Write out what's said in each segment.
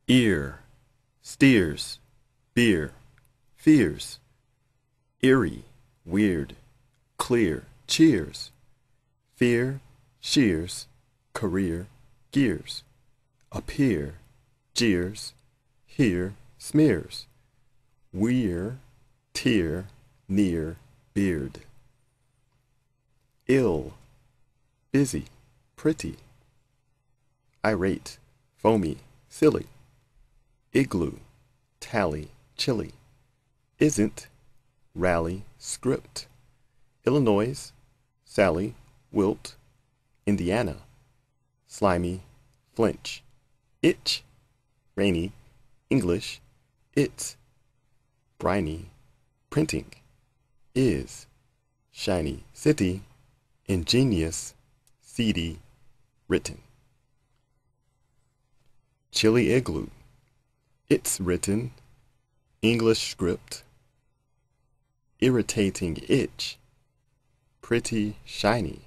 ear, steers, bier, fears, eerie, weird, clear, cheers, fear, shears, career, gears, appear, jeers, here, smears, weir, tear, near, beard. Ill, busy, pretty, irate, foamy, silly, igloo, tally, chilly, isn't, rally, script, Illinois, Sally, wilt, Indiana, slimy, flinch, itch, rainy, English, it's, briny, printing, is, shiny, city, ingenious, seedy, written. Chilly igloo, it's written, English script, irritating itch, pretty shiny,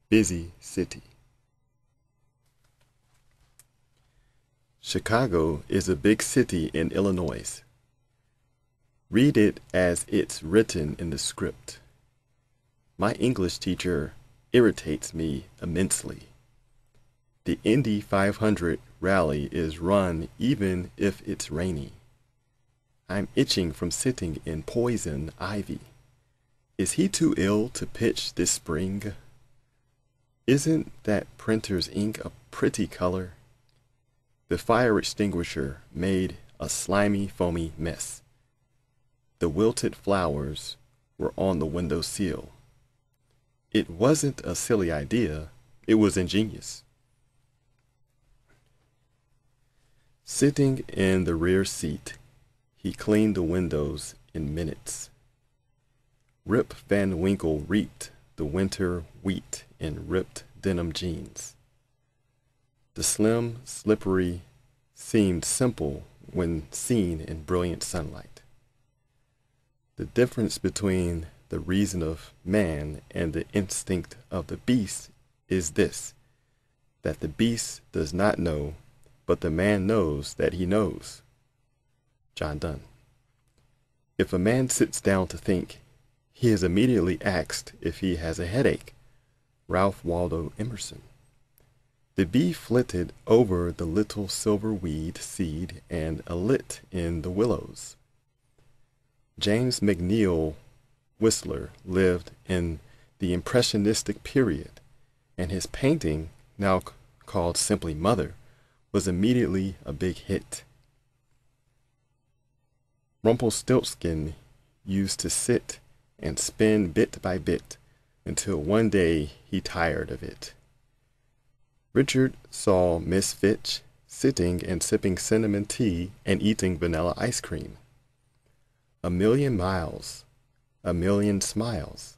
busy city. Chicago is a big city in Illinois. Read it as it's written in the script. My English teacher irritates me immensely. The Indy 500 rally is run even if it's rainy. I'm itching from sitting in poison ivy. Is he too ill to pitch this spring? Isn't that printer's ink a pretty color? The fire extinguisher made a slimy, foamy mess. The wilted flowers were on the window sill. It wasn't a silly idea, it was ingenious. Sitting in the rear seat, he cleaned the windows in minutes. Rip Van Winkle reaped the winter wheat in ripped denim jeans. The slim, slippery seemed simple when seen in brilliant sunlight. The difference between the reason of man and the instinct of the beast is this, that the beast does not know, but the man knows that he knows. John Donne. If a man sits down to think, he is immediately asked if he has a headache. Ralph Waldo Emerson. The bee flitted over the little silver weed seed and alit in the willows. James McNeill Whistler lived in the Impressionistic period, and his painting, now called simply Mother, was immediately a big hit. Rumpelstiltskin used to sit and spin bit by bit until one day he tired of it. Richard saw Miss Fitch sitting and sipping cinnamon tea and eating vanilla ice cream. "A million miles, a million smiles,"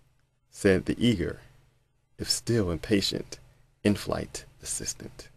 said the eager, if still impatient, in-flight assistant.